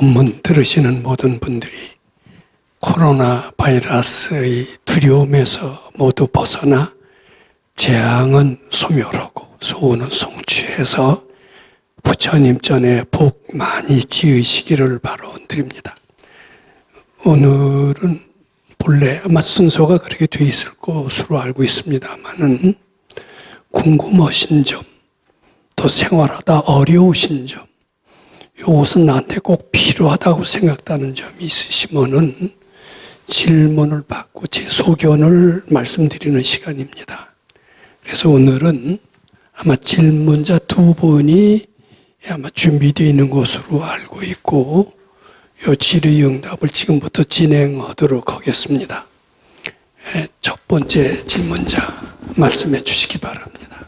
본문 들으시는 모든 분들이 코로나 바이러스의 두려움에서 모두 벗어나 재앙은 소멸하고 소원은 성취해서 부처님 전에 복 많이 지으시기를 바라드립니다. 오늘은 본래 아마 순서가 그렇게 돼 있을 것으로 알고 있습니다만은 궁금하신 점, 또 생활하다 어려우신 점, 이것은 나한테 꼭 필요하다고 생각하는 점이 있으시면은 질문을 받고 제 소견을 말씀드리는 시간입니다. 그래서 오늘은 아마 질문자 두 분이 아마 준비되어 있는 것으로 알고 있고, 이 질의응답을 지금부터 진행하도록 하겠습니다. 첫 번째 질문자 말씀해 주시기 바랍니다.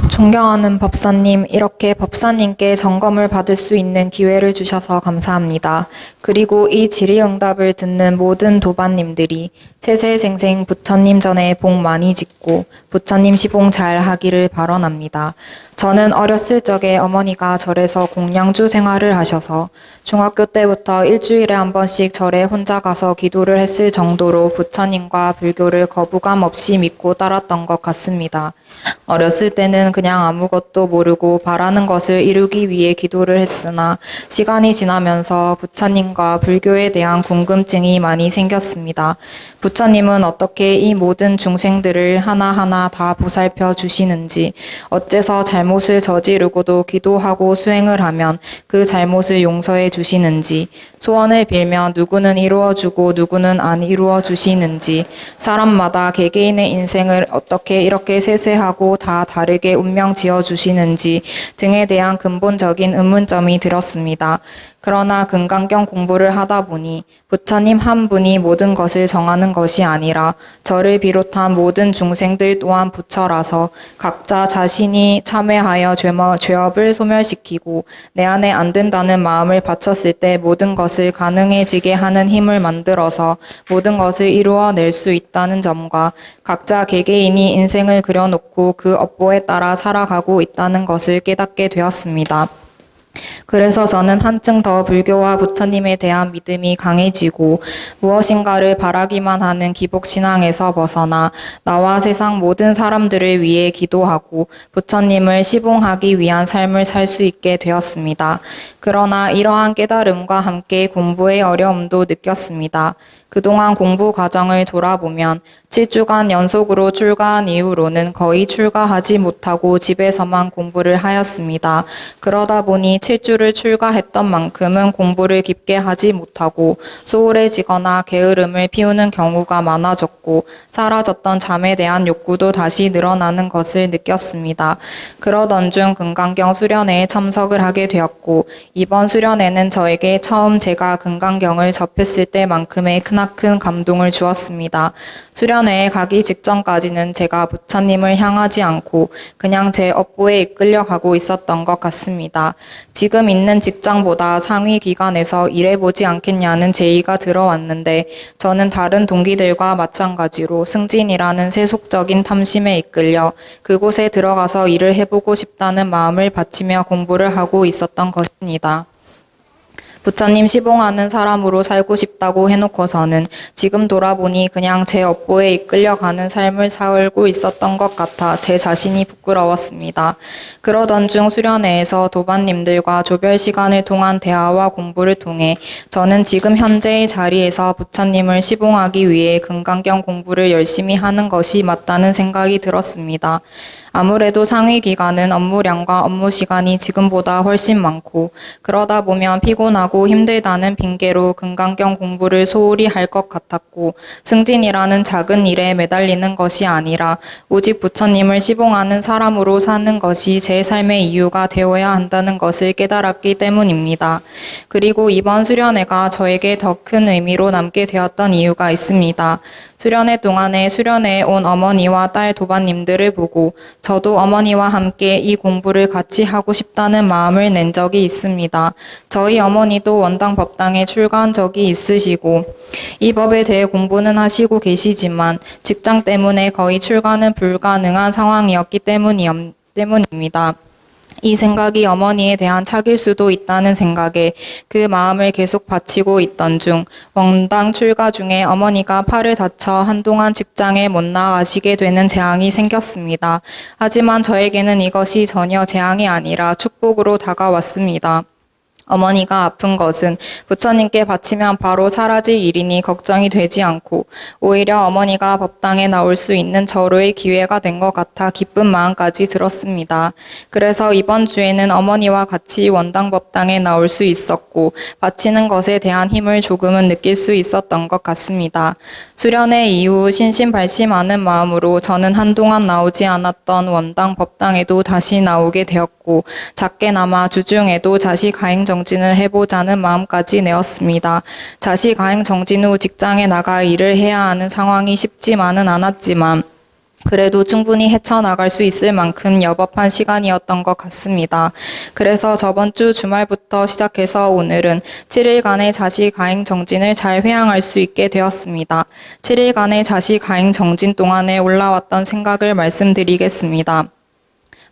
존경하는 법사님, 이렇게 법사님께 점검을 받을 수 있는 기회를 주셔서 감사합니다. 그리고 이 질의응답을 듣는 모든 도반님들이 세세생생 부처님 전에 복 많이 짓고 부처님 시봉 잘 하기를 발언합니다. 저는 어렸을 적에 어머니가 절에서 공양주 생활을 하셔서 중학교 때부터 일주일에 한 번씩 절에 혼자 가서 기도를 했을 정도로 부처님과 불교를 거부감 없이 믿고 따랐던 것 같습니다. 어렸을 때는 그냥 아무것도 모르고 바라는 것을 이루기 위해 기도를 했으나 시간이 지나면서 부처님과 불교에 대한 궁금증이 많이 생겼습니다. 부처님은 어떻게 이 모든 중생들을 하나하나 다 보살펴 주시는지, 어째서 잘못을 저지르고도 기도하고 수행을 하면 그 잘못을 용서해 주시는지, 소원을 빌면 누구는 이루어주고 누구는 안 이루어 주시는지, 사람마다 개개인의 인생을 어떻게 이렇게 세세하고 다 다르게 운명 지어 주시는지 등에 대한 근본적인 의문점이 들었습니다. 그러나 금강경 공부를 하다 보니 부처님 한 분이 모든 것을 정하는 것이 아니라 저를 비롯한 모든 중생들 또한 부처라서 각자 자신이 참회하여 죄업을 소멸시키고 내 안에 안 된다는 마음을 바쳤을 때 모든 것을 가능해지게 하는 힘을 만들어서 모든 것을 이루어낼 수 있다는 점과 각자 개개인이 인생을 그려놓고 그 업보에 따라 살아가고 있다는 것을 깨닫게 되었습니다. 그래서 저는 한층 더 불교와 부처님에 대한 믿음이 강해지고 무엇인가를 바라기만 하는 기복신앙에서 벗어나 나와 세상 모든 사람들을 위해 기도하고 부처님을 시봉하기 위한 삶을 살 수 있게 되었습니다. 그러나 이러한 깨달음과 함께 공부의 어려움도 느꼈습니다. 그동안 공부 과정을 돌아보면 7주간 연속으로 출가한 이후로는 거의 출가하지 못하고 집에서만 공부를 하였습니다. 그러다 보니 7주를 출가했던 만큼은 공부를 깊게 하지 못하고 소홀해지거나 게으름을 피우는 경우가 많아졌고 사라졌던 잠에 대한 욕구도 다시 늘어나는 것을 느꼈습니다. 그러던 중 금강경 수련회에 참석을 하게 되었고 이번 수련회는 저에게 처음 제가 금강경을 접했을 때만큼의 크나큰 감동을 주었습니다. 수련회에 가기 직전까지는 제가 부처님을 향하지 않고 그냥 제 업보에 이끌려 가고 있었던 것 같습니다. 지금 있는 직장보다 상위 기관에서 일해보지 않겠냐는 제의가 들어왔는데 저는 다른 동기들과 마찬가지로 승진이라는 세속적인 탐심에 이끌려 그곳에 들어가서 일을 해보고 싶다는 마음을 바치며 공부를 하고 있었던 것입니다. 부처님 시봉하는 사람으로 살고 싶다고 해놓고서는 지금 돌아보니 그냥 제 업보에 이끌려가는 삶을 살고 있었던 것 같아 제 자신이 부끄러웠습니다. 그러던 중 수련회에서 도반님들과 조별 시간을 통한 대화와 공부를 통해 저는 지금 현재의 자리에서 부처님을 시봉하기 위해 금강경 공부를 열심히 하는 것이 맞다는 생각이 들었습니다. 아무래도 상위 기관은 업무량과 업무 시간이 지금보다 훨씬 많고 그러다 보면 피곤하고 힘들다는 핑계로 금강경 공부를 소홀히 할 것 같았고 승진이라는 작은 일에 매달리는 것이 아니라 오직 부처님을 시봉하는 사람으로 사는 것이 제 삶의 이유가 되어야 한다는 것을 깨달았기 때문입니다. 그리고 이번 수련회가 저에게 더 큰 의미로 남게 되었던 이유가 있습니다. 수련회 동안에 수련회에 온 어머니와 딸 도반님들을 보고 저도 어머니와 함께 이 공부를 같이 하고 싶다는 마음을 낸 적이 있습니다. 저희 어머니도 원당 법당에 출가한 적이 있으시고 이 법에 대해 공부는 하시고 계시지만 직장 때문에 거의 출가는 불가능한 상황이었기 때문입니다. 이 생각이 어머니에 대한 착일 수도 있다는 생각에 그 마음을 계속 바치고 있던 중 원당 출가 중에 어머니가 팔을 다쳐 한동안 직장에 못 나가시게 되는 재앙이 생겼습니다. 하지만 저에게는 이것이 전혀 재앙이 아니라 축복으로 다가왔습니다. 어머니가 아픈 것은 부처님께 바치면 바로 사라질 일이니 걱정이 되지 않고 오히려 어머니가 법당에 나올 수 있는 절호의 기회가 된 것 같아 기쁜 마음까지 들었습니다. 그래서 이번 주에는 어머니와 같이 원당 법당에 나올 수 있었고 바치는 것에 대한 힘을 조금은 느낄 수 있었던 것 같습니다. 수련회 이후 신심발심하는 마음으로 저는 한동안 나오지 않았던 원당 법당에도 다시 나오게 되었고 작게나마 주중에도 자시 가행 정진을 해보자는 마음까지 내었습니다. 자시 가행 정진 후 직장에 나가 일을 해야 하는 상황이 쉽지만은 않았지만 그래도 충분히 헤쳐나갈 수 있을 만큼 여법한 시간이었던 것 같습니다. 그래서 저번 주 주말부터 시작해서 오늘은 7일간의 자시 가행 정진을 잘 회항할 수 있게 되었습니다. 7일간의 자시 가행 정진 동안에 올라왔던 생각을 말씀드리겠습니다.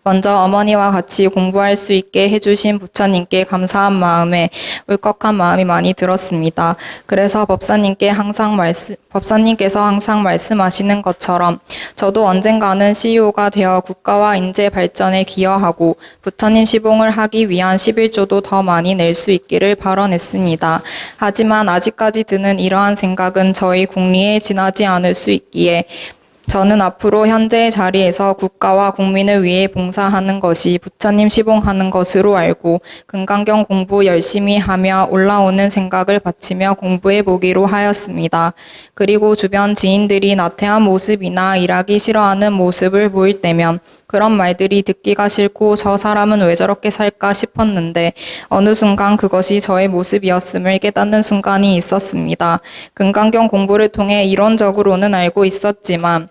먼저 어머니와 같이 공부할 수 있게 해주신 부처님께 감사한 마음에 울컥한 마음이 많이 들었습니다. 그래서 법사님께서 항상 말씀하시는 것처럼 저도 언젠가는 CEO가 되어 국가와 인재 발전에 기여하고 부처님 시봉을 하기 위한 11조도 더 많이 낼 수 있기를 발언했습니다. 하지만 아직까지 드는 이러한 생각은 저희 궁리에 지나지 않을 수 있기에 저는 앞으로 현재의 자리에서 국가와 국민을 위해 봉사하는 것이 부처님 시봉하는 것으로 알고 금강경 공부 열심히 하며 올라오는 생각을 바치며 공부해 보기로 하였습니다. 그리고 주변 지인들이 나태한 모습이나 일하기 싫어하는 모습을 보일 때면 그런 말들이 듣기가 싫고 저 사람은 왜 저렇게 살까 싶었는데 어느 순간 그것이 저의 모습이었음을 깨닫는 순간이 있었습니다. 금강경 공부를 통해 이론적으로는 알고 있었지만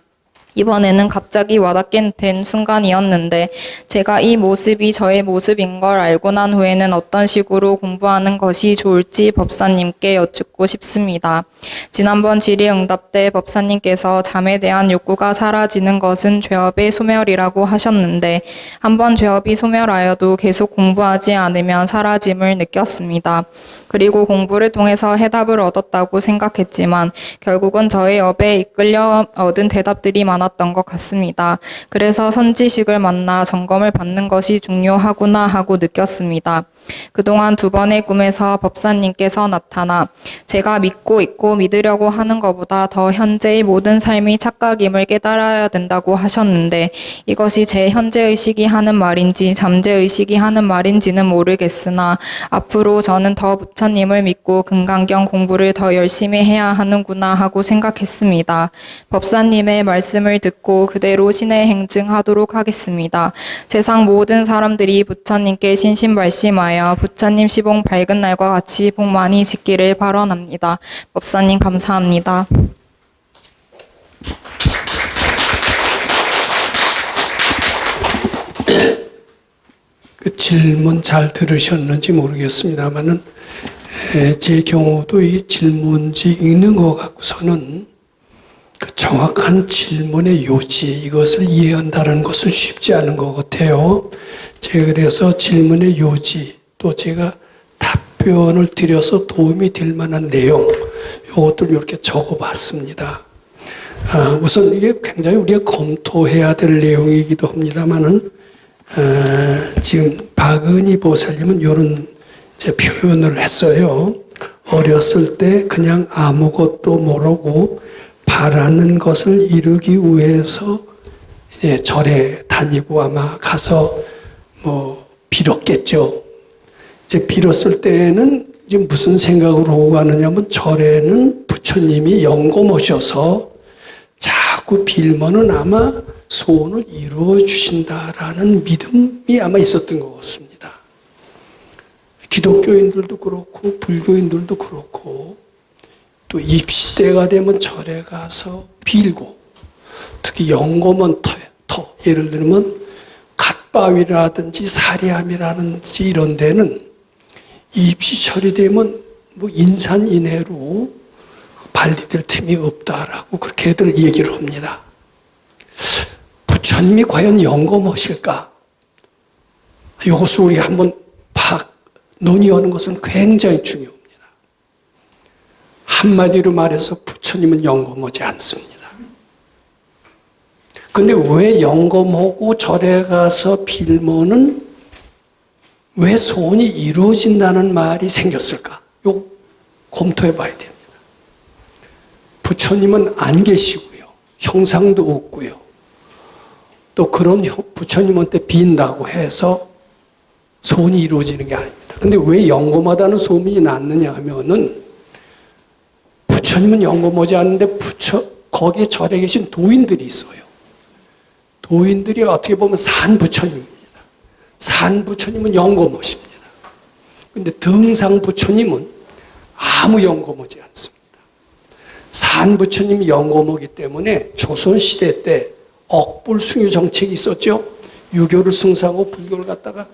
이번에는 갑자기 와닿게 된 순간이었는데 제가 이 모습이 저의 모습인 걸 알고 난 후에는 어떤 식으로 공부하는 것이 좋을지 법사님께 여쭙고 싶습니다. 지난번 질의응답 때 법사님께서 잠에 대한 욕구가 사라지는 것은 죄업의 소멸이라고 하셨는데 한번 죄업이 소멸하여도 계속 공부하지 않으면 사라짐을 느꼈습니다. 그리고 공부를 통해서 해답을 얻었다고 생각했지만 결국은 저의 업에 이끌려 얻은 대답들이 많았던 것 같습니다. 그래서 선지식을 만나 점검을 받는 것이 중요하구나 하고 느꼈습니다. 그동안 2번의 꿈에서 법사님께서 나타나 제가 믿고 있고 믿으려고 하는 것보다 더 현재의 모든 삶이 착각임을 깨달아야 된다고 하셨는데 이것이 제 현재의식이 하는 말인지 잠재의식이 하는 말인지는 모르겠으나 앞으로 저는 더 부처님을 믿고 금강경 공부를 더 열심히 해야 하는구나 하고 생각했습니다. 법사님의 말씀을 듣고 그대로 신의 행증하도록 하겠습니다. 세상 모든 사람들이 부처님께 신심발심하여 부처님 시봉 밝은 날과 같이 복 많이 짓기를 발언합니다. 법사님 감사합니다. 그 질문 잘 들으셨는지 모르겠습니다만은 제 경우도 이 질문지 읽는 것 갖고서는 그 정확한 질문의 요지 이것을 이해한다는 것은 쉽지 않은 것 같아요. 제가 그래서 질문의 요지 또 제가 답변을 드려서 도움이 될 만한 내용 이것들 이렇게 적어봤습니다. 우선 이게 굉장히 우리가 검토해야 될 내용이기도 합니다만은 지금 박은희 보살님은 이런 이제 표현을 했어요. 어렸을 때 그냥 아무것도 모르고 바라는 것을 이루기 위해서 이제 절에 다니고 아마 가서 빌었겠죠. 이제 빌었을 때는 이제 무슨 생각으로 오고 가느냐면 절에는 부처님이 연금 오셔서 자꾸 빌면은 아마 소원을 이루어 주신다라는 믿음이 아마 있었던 것 같습니다. 기독교인들도 그렇고 불교인들도 그렇고 또 입시 때가 되면 절에 가서 빌고 특히 연금은 터 예를 들면 갓바위라든지 사리함이라든지 이런 데는 입시 처리되면 뭐 인산 이내로 발리될 틈이 없다라고 그렇게들 얘기를 합니다. 부처님이 과연 영검하실까? 이것을 우리 한번 논의하는 것은 굉장히 중요합니다. 한마디로 말해서 부처님은 영검하지 않습니다. 근데 왜 영검하고 절에 가서 빌면은 왜 소원이 이루어진다는 말이 생겼을까? 이거 검토해 봐야 됩니다. 부처님은 안 계시고요. 형상도 없고요. 또 그런 부처님한테 빈다고 해서 소원이 이루어지는 게 아닙니다. 근데 왜 영검하다는 소문이 났느냐 하면은 부처님은 영검하지 않는데 거기에 절에 계신 도인들이 있어요. 도인들이 어떻게 보면 산 부처님입니다. 산 부처님은 영검하십니다. 근데 등상 부처님은 아무 영검하지 않습니다. 산 부처님이 영검하기 때문에 조선시대 때 억불숭유 정책이 있었죠. 유교를 승상하고 불교를 갖다가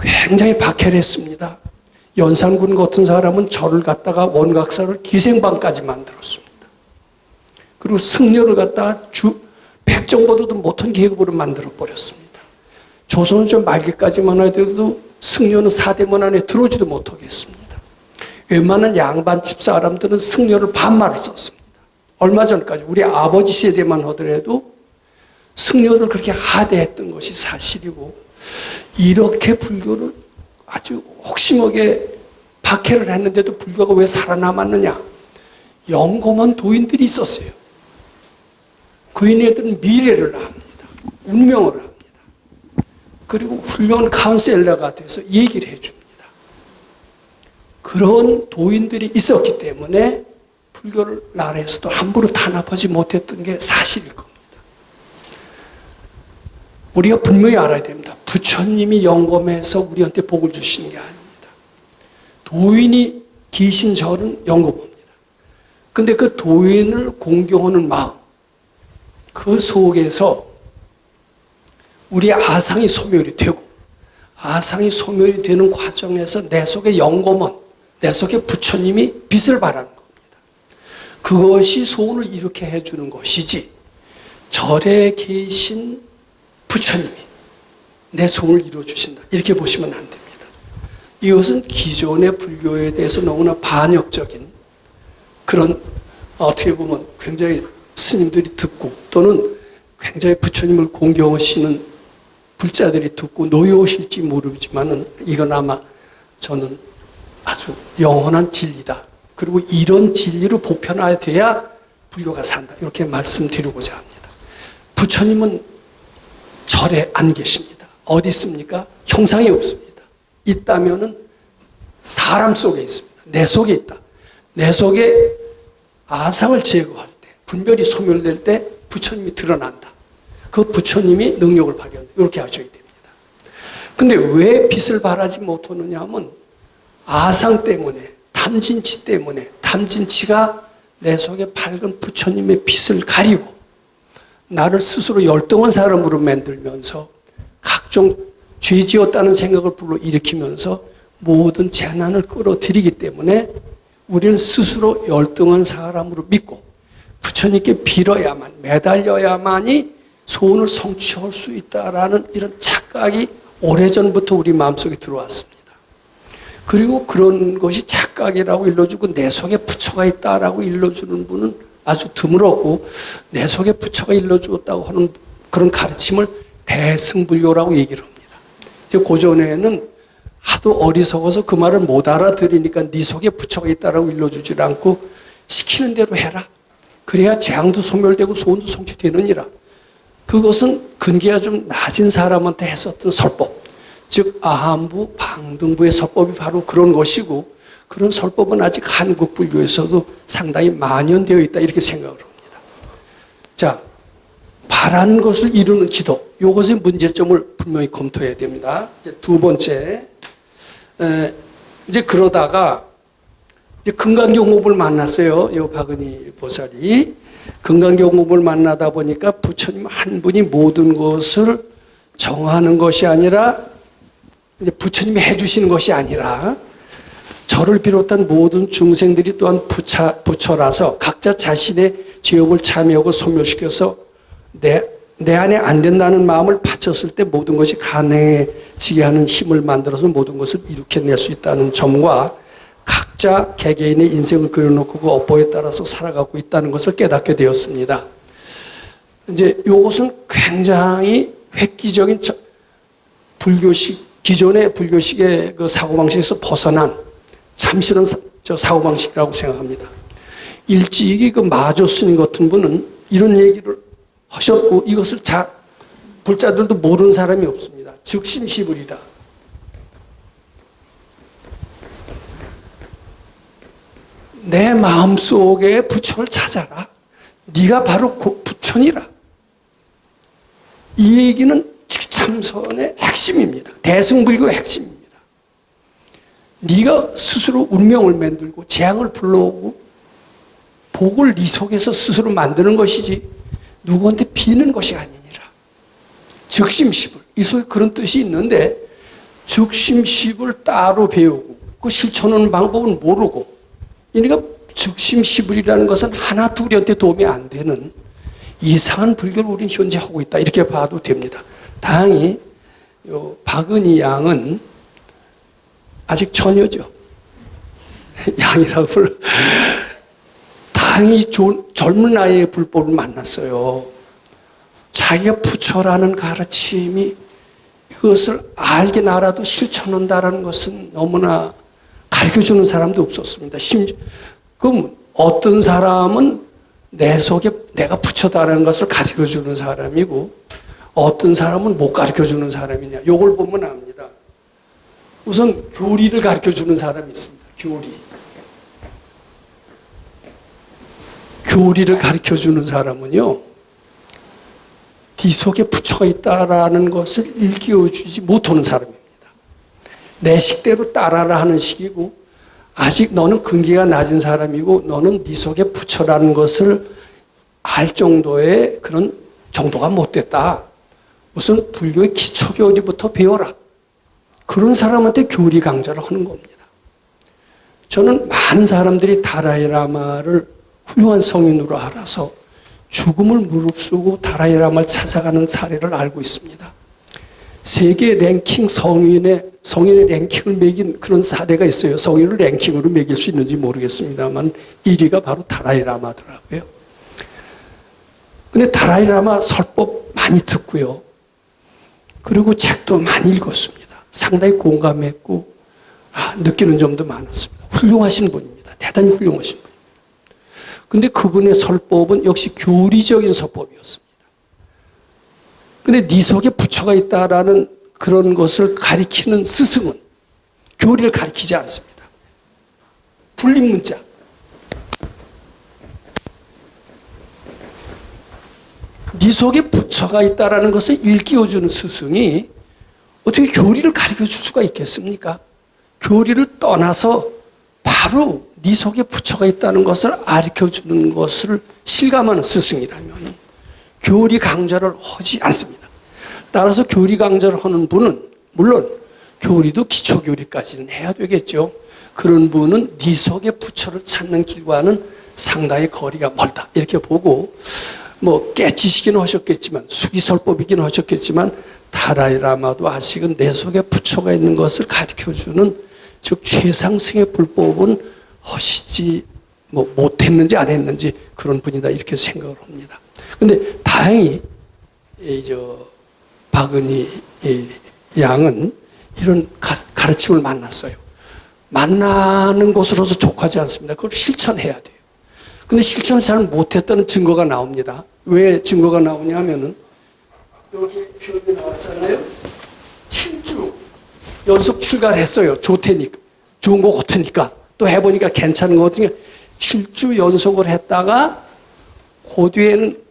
굉장히 박해를 했습니다. 연산군 같은 사람은 절을 갖다가 원각사를 기생방까지 만들었습니다. 그리고 승려를 갖다가 백정보다도 못한 계급으로 만들어버렸습니다. 조선조 말기까지만 해도 승려는 사대문 안에 들어오지도 못하게 했습니다. 웬만한 양반집 사람들은 승려를 반말을 썼습니다. 얼마 전까지 우리 아버지 세대만 하더라도 승려를 그렇게 하대했던 것이 사실이고, 이렇게 불교를 아주 혹심하게 박해를 했는데도 불교가 왜 살아남았느냐? 영검한 도인들이 있었어요. 그 인애들은 미래를 압니다. 운명을 압니다. 그리고 훌륭한 카운셀러가 돼서 얘기를 해줍니다. 그런 도인들이 있었기 때문에 불교를 나라에서도 함부로 탄압하지 못했던 게 사실일 겁니다. 우리가 분명히 알아야 됩니다. 부처님이 영검해서 우리한테 복을 주시는 게 아닙니다. 도인이 계신 절은 영검합니다. 근데 그 도인을 공경하는 마음, 그 속에서 우리의 아상이 소멸이 되고, 아상이 소멸이 되는 과정에서 내 속에 영검한, 내 속에 부처님이 빛을 발하는 겁니다. 그것이 소원을 이렇게 해주는 것이지, 절에 계신 부처님이 내 소원을 이루어주신다, 이렇게 보시면 안 됩니다. 이것은 기존의 불교에 대해서 너무나 반역적인 그런, 어떻게 보면 굉장히 스님들이 듣고 또는 굉장히 부처님을 공경하시는 불자들이 듣고 놓여오실지 모르지만은 이건 아마 저는 아주 영원한 진리다. 그리고 이런 진리로 보편화돼야 불교가 산다. 이렇게 말씀드리고자 합니다. 부처님은 절에 안 계십니다. 어디 있습니까? 형상이 없습니다. 있다면은 사람 속에 있습니다. 내 속에 있다. 내 속에 아상을 제거할 때, 분별이 소멸될 때 부처님이 드러난다. 그 부처님이 능력을 발휘한다. 이렇게 하셔야 됩니다. 근데 왜 빛을 발하지 못하느냐 하면 아상 때문에, 탐진치 때문에, 탐진치가 내 속에 밝은 부처님의 빛을 가리고 나를 스스로 열등한 사람으로 만들면서 각종 죄 지었다는 생각을 불러일으키면서 모든 재난을 끌어들이기 때문에 우리는 스스로 열등한 사람으로 믿고 부처님께 빌어야만, 매달려야만이 소원을 성취할 수 있다라는 이런 착각이 오래전부터 우리 마음속에 들어왔습니다. 그리고 그런 것이 착각이라고 일러주고 내 속에 부처가 있다라고 일러주는 분은 아주 드물었고, 내 속에 부처가 일러주었다고 하는 그런 가르침을 대승불교라고 얘기를 합니다. 고전에는 하도 어리석어서 그 말을 못 알아들으니까 네 속에 부처가 있다라고 일러주지 않고 시키는 대로 해라. 그래야 재앙도 소멸되고 소원도 성취되느니라. 그것은 근기가 좀 낮은 사람한테 했었던 설법, 즉 아함부, 방등부의 설법이 바로 그런 것이고, 그런 설법은 아직 한국 불교에서도 상당히 만연되어 있다, 이렇게 생각을 합니다. 자, 바라는 것을 이루는 기도, 이것의 문제점을 분명히 검토해야 됩니다. 이제 두 번째, 이제 그러다가 이제 금강경호법을 만났어요. 이 박은희 보살이. 금강경호법을 만나다 보니까 부처님 한 분이 모든 것을 정하는 것이 아니라 이제 부처님이 해주시는 것이 아니라 저를 비롯한 모든 중생들이 또한 부처라서 각자 자신의 죄업을 참여하고 소멸시켜서 내 안에 안 된다는 마음을 바쳤을 때 모든 것이 가능해지게 하는 힘을 만들어서 모든 것을 일으켜낼 수 있다는 점과 각자 개개인의 인생을 그려놓고 그 업보에 따라서 살아가고 있다는 것을 깨닫게 되었습니다. 이제 이것은 굉장히 획기적인 불교식, 기존의 불교식의 그 사고방식에서 벗어난 참신한 사고방식이라고 생각합니다. 일찍이 그 마조 스님 같은 분은 이런 얘기를 하셨고 이것을 불자들도 모르는 사람이 없습니다. 즉심시불이다. 내 마음속에 부처를 찾아라. 네가 바로 부처니라. 이 얘기는 참선의 핵심입니다. 대승불교의 핵심입니다. 네가 스스로 운명을 만들고 재앙을 불러오고 복을 네 속에서 스스로 만드는 것이지 누구한테 비는 것이 아니니라. 즉심시불. 이 속에 그런 뜻이 있는데 즉심시불 따로 배우고 그 실천하는 방법은 모르고 그러니까 즉심시불이라는 것은 하나 둘한테 도움이 안 되는 이상한 불교를 우리는 현재 하고 있다. 이렇게 봐도 됩니다. 다행히 박은희 양은 아직 처녀죠. 양이라고 불러. 다행히 젊은 나이에 불법을 만났어요. 자기가 부처라는 가르침이 이것을 알긴 알아도 실천한다는 것은 너무나 가르쳐주는 사람도 없었습니다. 그럼 어떤 사람은 내 속에 내가 부처다라는 것을 가르쳐주는 사람이고 어떤 사람은 못 가르쳐주는 사람이냐. 이걸 보면 압니다. 우선 교리를 가르쳐주는 사람이 있습니다. 교리를 가르쳐주는 사람은요. 네 속에 부처가 있다라는 것을 일깨워주지 못하는 사람입니다. 내 식대로 따라라 하는 식이고 아직 너는 근기가 낮은 사람이고 너는 네 속에 부처라는 것을 알 정도의 그런 정도가 못 됐다. 우선 불교의 기초교리부터 배워라. 그런 사람한테 교리 강좌를 하는 겁니다. 저는 많은 사람들이 다라이라마를 훌륭한 성인으로 알아서 죽음을 무릅쓰고 다라이라마를 찾아가는 사례를 알고 있습니다. 세계 랭킹 성인의 랭킹을 매긴 그런 사례가 있어요. 성인을 랭킹으로 매길 수 있는지 모르겠습니다만 1위가 바로 다라이라마더라고요. 근데 다라이라마 설법 많이 듣고요. 그리고 책도 많이 읽었습니다. 상당히 공감했고 느끼는 점도 많았습니다. 훌륭하신 분입니다. 대단히 훌륭하신 분입니다. 근데 그분의 설법은 역시 교리적인 설법이었습니다. 근데 네 속에 부처가 있다라는 그런 것을 가리키는 스승은 교리를 가리키지 않습니다. 불립문자. 네 속에 부처가 있다라는 것을 일깨워주는 스승이 어떻게 교리를 가르쳐 줄 수가 있겠습니까? 교리를 떠나서 바로 네 속에 부처가 있다는 것을 가르쳐주는 것을 실감하는 스승이라면 교리 강좌를 하지 않습니다. 따라서 교리 강좌를 하는 분은 물론 교리도 기초교리까지는 해야 되겠죠. 그런 분은 네 속에 부처를 찾는 길과는 상당히 거리가 멀다. 이렇게 보고 깨치시긴 하셨겠지만 수기설법이긴 하셨겠지만 다라이라마도 아직은 내 속에 부처가 있는 것을 가르쳐주는 즉 최상승의 불법은 하시지 못했는지 안 했는지 그런 분이다 이렇게 생각을 합니다. 그런데 다행히 박은희 양은 이런 가르침을 만났어요. 만나는 것으로서 족하지 않습니다. 그걸 실천해야 돼요. 근데 실천을 잘 못했다는 증거가 나옵니다. 왜 증거가 나오냐 하면은 여기 표현이 나왔잖아요. 7주 연속 출가를 했어요. 좋다니까. 좋은 거 같으니까. 또 해보니까 괜찮은 거 같으니까 7주 연속을 했다가 그 뒤에는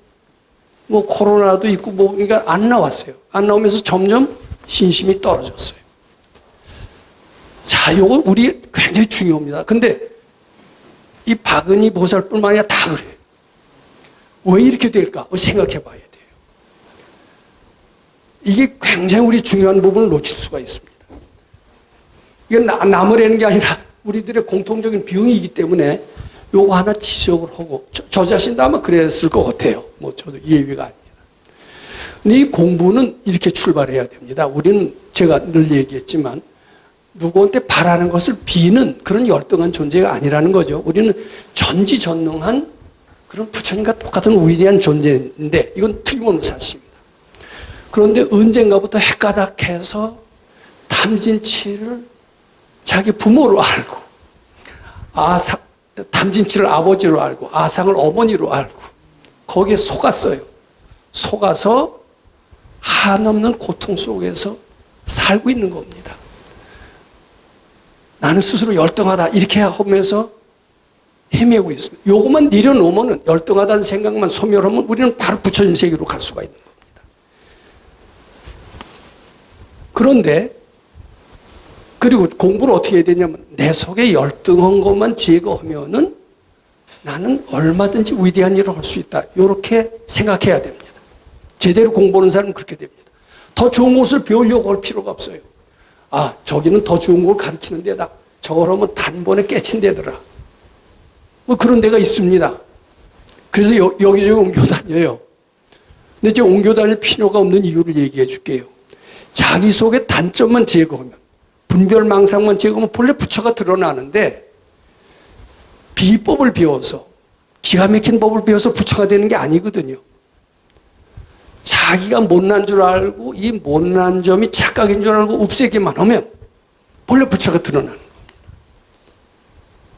코로나도 있고 그러니까 안 나왔어요. 안 나오면서 점점 신심이 떨어졌어요. 자, 요거 우리 굉장히 중요합니다. 근데 이 박은희 보살뿐만 아니라 다 그래요. 왜 이렇게 될까? 생각해 봐야 돼요. 이게 굉장히 우리 중요한 부분을 놓칠 수가 있습니다. 이건 남으라는 게 아니라 우리들의 공통적인 병이기 때문에 요거 하나 지적을 하고, 저 자신도 아마 그랬을 것 같아요. 뭐 저도 예비가 아닙니다. 근데 이 공부는 이렇게 출발해야 됩니다. 우리는 제가 늘 얘기했지만 누구한테 바라는 것을 비는 그런 열등한 존재가 아니라는 거죠. 우리는 전지전능한 그런 부처님과 똑같은 위대한 존재인데 이건 틀림없는 사실입니다. 그런데 언젠가부터 헷가닥해서 탐진치를 자기 부모로 알고, 탐진치를 아버지로 알고, 아상을 어머니로 알고, 거기에 속았어요. 속아서 한없는 고통 속에서 살고 있는 겁니다. 나는 스스로 열등하다 이렇게 하면서 헤매고 있습니다. 요것만 내려놓으면, 열등하다는 생각만 소멸하면 우리는 바로 부처님 세계로 갈 수가 있는 겁니다. 그런데 그리고 공부를 어떻게 해야 되냐면 내 속에 열등한 것만 제거하면은 나는 얼마든지 위대한 일을 할 수 있다. 이렇게 생각해야 됩니다. 제대로 공부하는 사람은 그렇게 됩니다. 더 좋은 것을 배우려고 할 필요가 없어요. 아, 저기는 더 좋은 걸 가르치는 데다. 저걸 하면 단번에 깨친 데더라. 뭐 그런 데가 있습니다. 그래서 여기저기 옮겨 다녀요. 근데 제가 옮겨 다닐 필요가 없는 이유를 얘기해 줄게요. 자기 속의 단점만 제거하면, 분별망상만 제거하면 본래 부처가 드러나는데, 비법을 배워서, 기가 막힌 법을 배워서 부처가 되는 게 아니거든요. 자기가 못난 줄 알고 이 못난 점이 착각인 줄 알고 없애기만 하면 본래 부처가 드러나는 겁니다.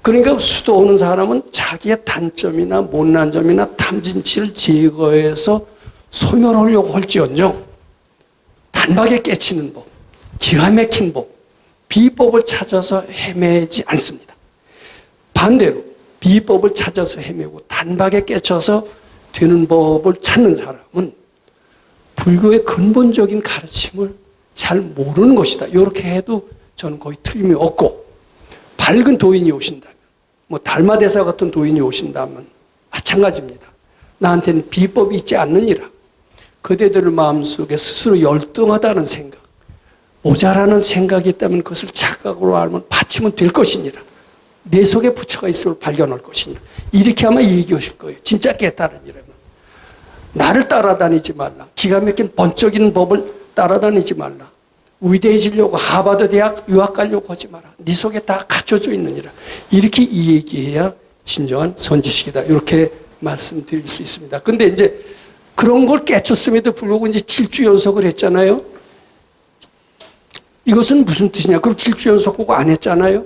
그러니까 수도 오는 사람은 자기의 단점이나 못난 점이나 탐진치를 제거해서 소멸하려고 할지언정 단박에 깨치는 법, 기가 막힌 법, 비법을 찾아서 헤매지 않습니다. 반대로 비법을 찾아서 헤매고 단박에 깨쳐서 되는 법을 찾는 사람은 불교의 근본적인 가르침을 잘 모르는 것이다. 이렇게 해도 저는 거의 틀림이 없고, 밝은 도인이 오신다면, 뭐 달마대사 같은 도인이 오신다면 마찬가지입니다. 나한테는 비법이 있지 않느니라. 그대들 마음속에 스스로 열등하다는 생각, 모자라는 생각이 있다면 그것을 착각으로 알면 받치면 될 것이니라. 내 속에 부처가 있음을 발견할 것이니라. 이렇게 아마 얘기하실 거예요. 진짜 깨달으니라면. 나를 따라다니지 말라. 기가 막힌 번쩍이는 법을 따라다니지 말라. 위대해지려고 하버드 대학 유학 가려고 하지 마라. 네 속에 다 갖춰져 있느니라. 이렇게 이 얘기해야 진정한 선지식이다. 이렇게 말씀드릴 수 있습니다. 근데 이제 그런 걸 깨쳤음에도 불구하고 이제 7주 연속을 했잖아요. 이것은 무슨 뜻이냐? 그럼 7주 연속 하고 안 했잖아요.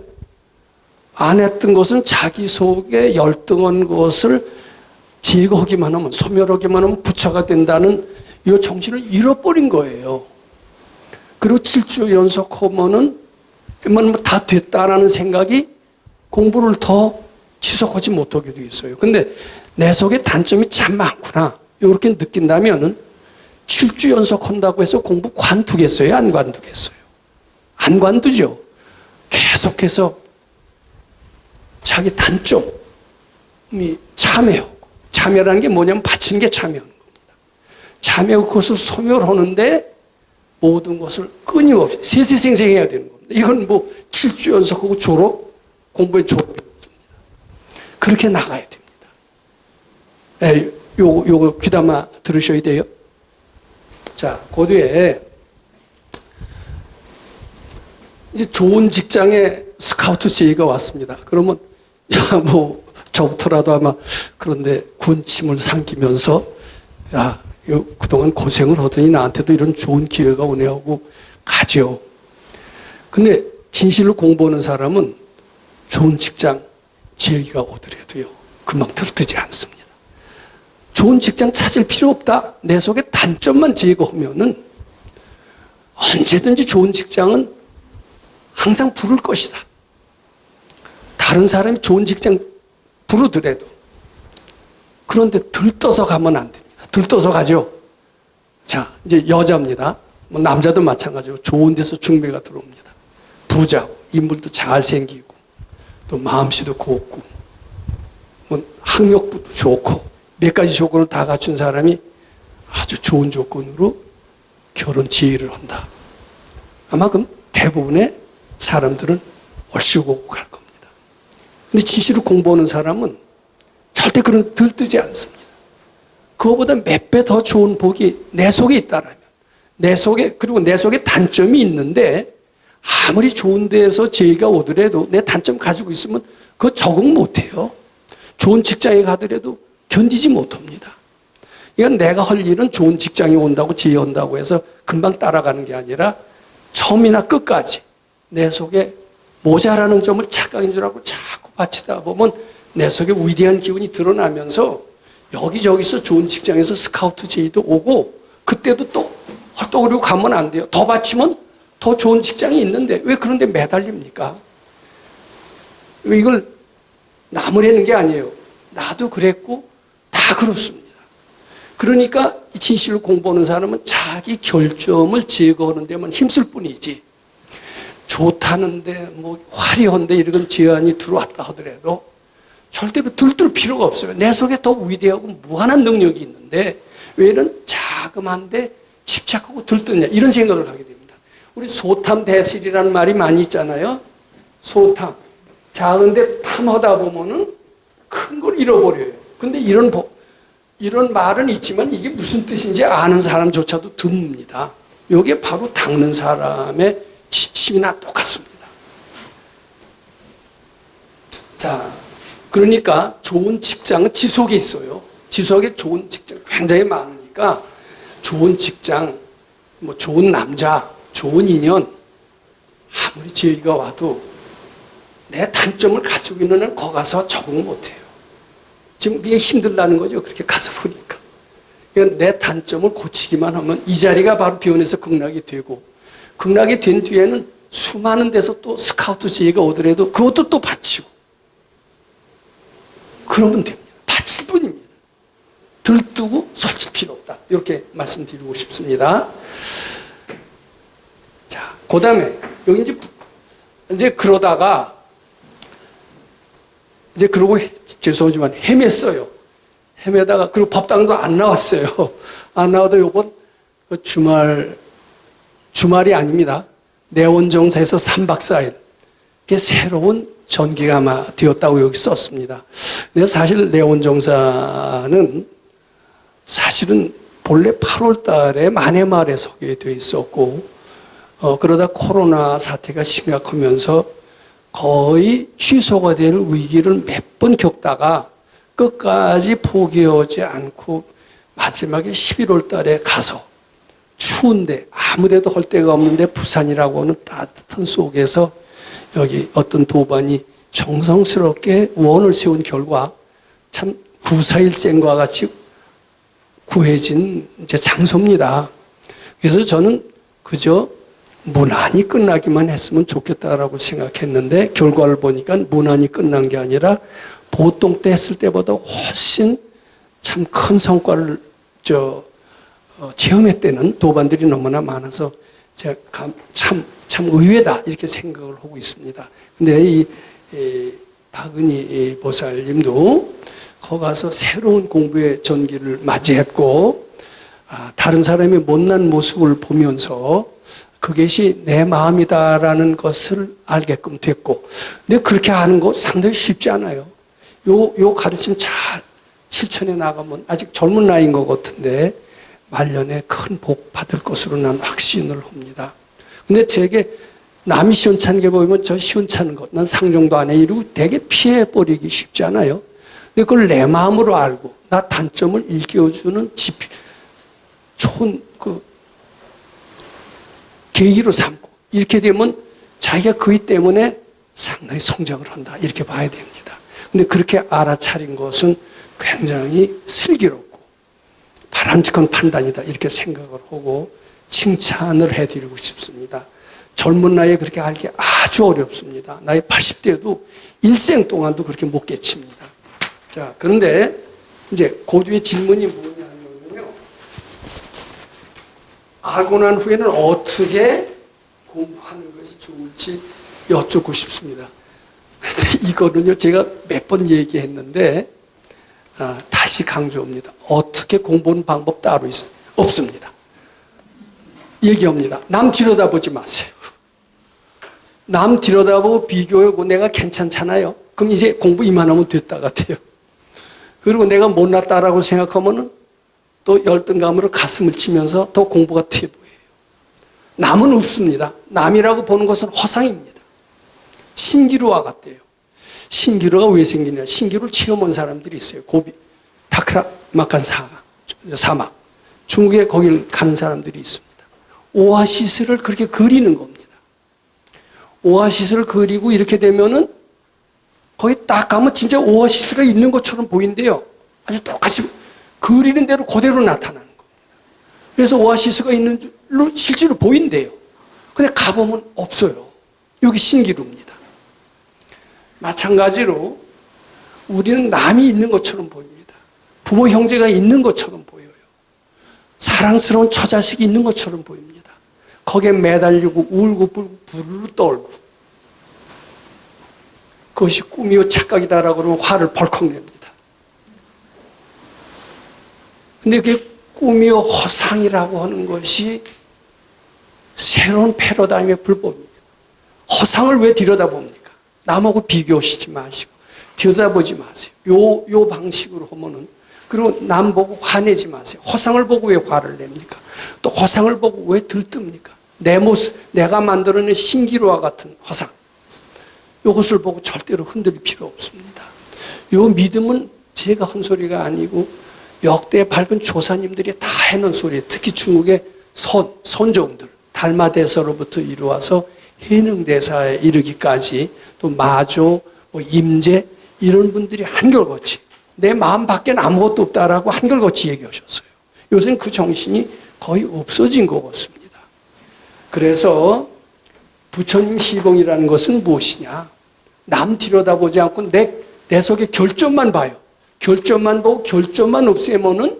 안 했던 것은 자기 속에 열등한 것을 제거하기만 하면, 소멸하기만 하면 부처가 된다는 이 정신을 잃어버린 거예요. 그리고 7주 연속하면은 다 됐다라는 생각이 공부를 더 지속하지 못하게 돼 있어요. 근데 내 속에 단점이 참 많구나. 이렇게 느낀다면은 7주 연속한다고 해서 공부 관두겠어요? 안 관두겠어요? 안 관두죠. 계속해서 자기 단점이 참여하고, 참여라는 게 뭐냐면 바치는 게 참여하는 겁니다. 참여하고 그것을 소멸하는데 모든 것을 끊임없이 세세생생해야 되는 겁니다. 이건 뭐 7주 연속하고 졸업, 공부의 졸업이 없습니다. 그렇게 나가야 됩니다. 요거 귀담아 들으셔야 돼요. 자, 그 뒤에 이제 좋은 직장에 스카우트 제의가 왔습니다. 그러면 야, 뭐 저부터라도 아마 그런데 군침을 삼키면서 야, 그동안 고생을 하더니 나한테도 이런 좋은 기회가 오네 하고 가죠. 근데 진실로 공부하는 사람은 좋은 직장 제의가 오더라도요, 금방 들뜨지 않습니다. 좋은 직장 찾을 필요 없다. 내 속에 단점만 제거하면은 언제든지 좋은 직장은 항상 부를 것이다. 다른 사람이 좋은 직장 부르더라도. 그런데 들떠서 가면 안 됩니다. 들떠서 가죠. 자, 이제 여자입니다. 뭐 남자도 마찬가지로 좋은 데서 중매가 들어옵니다. 부자고, 인물도 잘생기고, 또 마음씨도 곱고, 학력도 좋고 몇 가지 조건을 다 갖춘 사람이 아주 좋은 조건으로 결혼 지휘를 한다. 아마 그럼 대부분의 사람들은 얼씨구고 갈 겁니다. 근데 진실을 공부하는 사람은 절대 그런 들뜨지 않습니다. 그거보다 몇 배 더 좋은 복이 내 속에 있다라면, 그리고 내 속에 단점이 있는데 아무리 좋은 데에서 제의가 오더라도 내 단점 가지고 있으면 그거 적응 못해요. 좋은 직장에 가더라도 견디지 못합니다. 이건 내가 할 일은 좋은 직장이 온다고 제의한다고 해서 금방 따라가는 게 아니라 처음이나 끝까지 내 속에 모자라는 점을 착각인 줄 알고 자꾸 바치다 보면 내 속에 위대한 기운이 드러나면서 여기저기서 좋은 직장에서 스카우트 제의도 오고 그때도 또 헐떡거리고 가면 안 돼요. 더 바치면 더 좋은 직장이 있는데 왜 그런데 매달립니까? 왜 이걸 나무라는 게 아니에요. 나도 그랬고 다 그렇습니다. 그러니까 진실을 공부하는 사람은 자기 결점을 제거하는 데만 힘쓸 뿐이지 좋다는데 뭐 화려한데 이런 제안이 들어왔다 하더라도 절대 그 들뜰 필요가 없어요. 내 속에 더 위대하고 무한한 능력이 있는데 왜 이런 자그만데 집착하고 들뜨냐 이런 생각을 하게 됩니다. 우리 소탐대실이라는 말이 많이 있잖아요. 소탐. 작은데 탐하다 보면은 큰 걸 잃어버려요. 근데 이런 말은 있지만 이게 무슨 뜻인지 아는 사람조차도 드뭅니다. 이게 바로 닦는 사람의 지침이나 똑같습니다. 자, 그러니까 좋은 직장은 지속에 있어요. 지속에 좋은 직장 굉장히 많으니까 좋은 직장, 뭐 좋은 남자, 좋은 인연 아무리 제의가 와도 내 단점을 가지고 있는 한 거기 가서 적응 못해요. 지금 그게 힘들다는 거죠. 그렇게 가서 보니까. 그러니까 내 단점을 고치기만 하면 이 자리가 바로 비원에서 극락이 되고 극락이 된 뒤에는 수많은 데서 또 스카우트 제의가 오더라도 그것도 또 바치고 그러면 됩니다. 바칠 뿐입니다. 들뜨고 설칠 필요 없다. 이렇게 말씀드리고 싶습니다. 자, 그 다음에 여기 이제 그러다가 이제 그러고 죄송하지만 헤맸어요. 헤매다가 그리고 법당도 안 나왔어요. 안 나와도 요번 주말이 아닙니다. 내원정사에서 3박 4일 그게 새로운 전기가 아마 되었다고 여기 썼습니다. 근데 사실 내원정사는 사실은 본래 8월 달에 만해마을에 서게 돼 있었고 그러다 코로나 사태가 심각하면서 거의 취소가 될 위기를 몇 번 겪다가 끝까지 포기하지 않고 마지막에 11월 달에 가서 추운데 아무 데도 할 데가 없는데 부산이라고 하는 따뜻한 속에서 여기 어떤 도반이 정성스럽게 원을 세운 결과 참 구사일생과 같이 구해진 이제 장소입니다. 그래서 저는 그저 무난히 끝나기만 했으면 좋겠다라고 생각했는데 결과를 보니까 무난히 끝난 게 아니라 보통 때 했을 때보다 훨씬 참 큰 성과를 체험했다는 도반들이 너무나 많아서 제가 참 의외다 이렇게 생각을 하고 있습니다. 근데 이 박은희 보살님도 거기 가서 새로운 공부의 전기를 맞이했고 다른 사람의 못난 모습을 보면서 그것이 내 마음이다라는 것을 알게끔 됐고 근데 그렇게 하는 거 상당히 쉽지 않아요. 요 가르침 잘 실천해 나가면 아직 젊은 나이인 것 같은데 말년에 큰 복 받을 것으로 난 확신을 합니다. 근데 제게 남이 시원찮은 게 보이면 저 시원찮은 것, 난 상종도 안 해 이러고 되게 피해버리기 쉽지 않아요. 근데 그걸 내 마음으로 알고 나 단점을 일깨워주는 좋은 계기로 삼고 이렇게 되면 자기가 그이 때문에 상당히 성장을 한다 이렇게 봐야 됩니다. 근데 그렇게 알아차린 것은 굉장히 슬기롭고 바람직한 판단이다 이렇게 생각을 하고 칭찬을 해드리고 싶습니다. 젊은 나이에 그렇게 알기 아주 어렵습니다. 나이 80대도 일생 동안도 그렇게 못 깨칩니다. 자, 그런데 이제 그 뒤에 질문이 뭐냐면요. 알고 난 후에는 어떻게 공부하는 것이 좋을지 여쭙고 싶습니다. 근데 이거는요, 제가 몇 번 얘기했는데, 다시 강조합니다. 어떻게 공부하는 방법 따로 없습니다. 얘기합니다. 남 들여다보지 마세요. 남 들여다보고 비교하고 내가 괜찮잖아요. 그럼 이제 공부 이만하면 됐다 같아요. 그리고 내가 못났다라고 생각하면은 또 열등감으로 가슴을 치면서 더 공부가 튀어 보여요. 남은 없습니다. 남이라고 보는 것은 허상입니다. 신기루와 같대요. 신기루가 왜 생기냐? 신기루를 체험한 사람들이 있어요. 고비, 타크라마칸 사막. 중국에 거기를 가는 사람들이 있습니다. 오아시스를 그렇게 그리는 겁니다. 오아시스를 그리고 이렇게 되면은 거기 딱 가면 진짜 오아시스가 있는 것처럼 보인대요. 아주 똑같이 그리는 대로 그대로 나타나는 겁니다. 그래서 오아시스가 있는 줄로 실제로 보인대요. 근데 가보면 없어요. 여기 신기루입니다. 마찬가지로 우리는 남이 있는 것처럼 보입니다. 부모 형제가 있는 것처럼 보여요. 사랑스러운 처자식이 있는 것처럼 보입니다. 거기에 매달리고 울고 불고 부르르 떨고 그것이 꿈이요 착각이다라고 그러면 화를 벌컥 냅니다. 근데 그게 꿈이요 허상이라고 하는 것이 새로운 패러다임의 불법입니다. 허상을 왜 들여다봅니까? 남하고 비교하시지 마시고 들여다보지 마세요. 요 방식으로 하면은 그리고 남 보고 화내지 마세요. 허상을 보고 왜 화를 냅니까? 또 허상을 보고 왜 들뜹니까? 내 모습, 내가 만들어낸 신기루와 같은 허상. 이것을 보고 절대로 흔들릴 필요 없습니다. 요 믿음은 제가 한 소리가 아니고 역대 밝은 조사님들이 다 해놓은 소리예요. 특히 중국의 선종들, 달마대사로부터 이루어서 해능대사에 이르기까지 또 마조, 임제 이런 분들이 한결같이 내 마음 밖엔 아무것도 없다라고 한결같이 얘기하셨어요. 요새는 그 정신이 거의 없어진 것 같습니다. 그래서 부처님 시봉이라는 것은 무엇이냐? 남 들여다보지 않고 내 속의 결점만 봐요. 결점만 보고 결점만 없애면은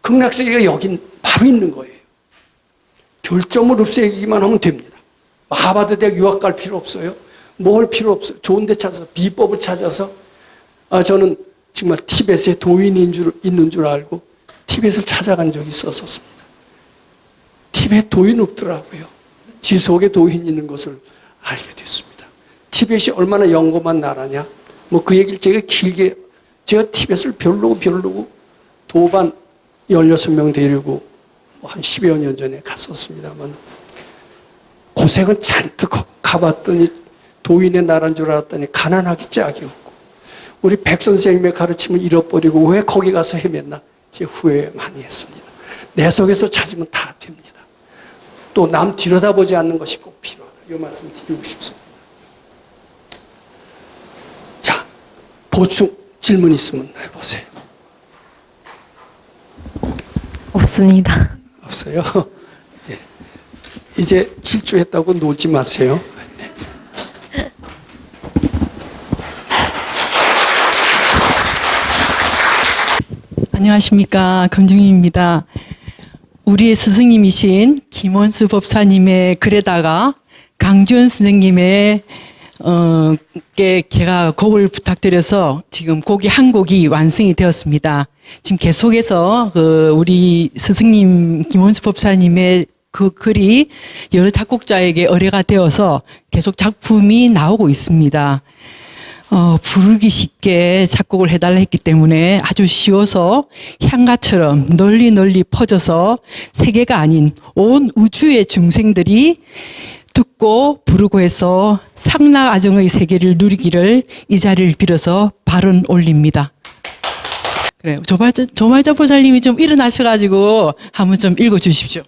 극락세계가 여기 바로 있는 거예요. 결점을 없애기만 하면 됩니다. 마하바드 대학 유학 갈 필요 없어요. 뭐 할 필요 없어요. 좋은 데 찾아서 비법을 찾아서 저는 정말 티벳에 도인이 있는 줄 알고 티벳을 찾아간 적이 있었습니다. 티벳 도인 없더라고요. 지속에 도인이 있는 것을 알게 됐습니다. 티벳이 얼마나 영험한 나라냐. 뭐 그 얘기를 제가 티벳을 별로고 도반 16명 데리고 한 10여 년 전에 갔었습니다만 고생은 잔뜩 가봤더니 도인의 나라인 줄 알았더니 가난하기 짝이 없고 우리 백 선생님의 가르침을 잃어버리고 왜 거기 가서 헤맸나 제 후회 많이 했습니다. 내 속에서 찾으면 다 됩니다. 또 남 들여다보지 않는 것이 꼭 필요하다. 이 말씀 드리고 싶습니다. 자, 보충 질문 있으면 해보세요. 없습니다. 없어요? 예. 이제 질주했다고 놀지 마세요. 안녕하십니까. 금중입니다. 우리의 스승님이신 김원수 법사님의 글에다가 강주원 선생님의 께 제가 곡을 부탁드려서 지금 곡이 한 곡이 완성이 되었습니다. 지금 계속해서 우리 스승님 김원수 법사님의 그 글이 여러 작곡자에게 의뢰가 되어서 계속 작품이 나오고 있습니다. 부르기 쉽게 작곡을 해달라 했기 때문에 아주 쉬워서 향가처럼 널리 퍼져서 세계가 아닌 온 우주의 중생들이 듣고 부르고 해서 상락아정의 세계를 누리기를 이 자리를 빌어서 발언 올립니다. 그래요. 조말자 보살님이 좀 일어나셔가지고 한번 좀 읽어주십시오.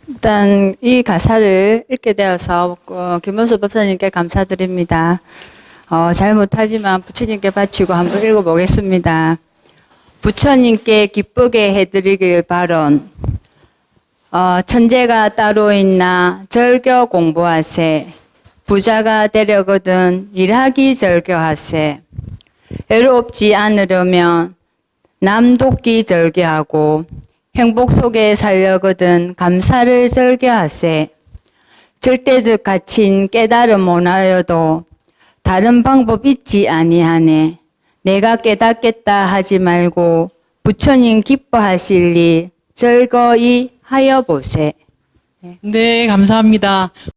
일단 이 가사를 읽게 되어서 김원수 법사님께 감사드립니다. 잘못하지만 부처님께 바치고 한번 읽어보겠습니다. 부처님께 기쁘게 해드리길 바론. 천재가 따로 있나 절교 공부하세. 부자가 되려거든 일하기 절교하세. 외롭지 않으려면 남 돕기 절교하고 행복 속에 살려거든 감사를 절교하세. 절대적 가친 깨달음 못하여도 다른 방법 있지 아니하네. 내가 깨닫겠다 하지 말고 부처님 기뻐하실 일 즐거이 하여 보세. 네, 감사합니다.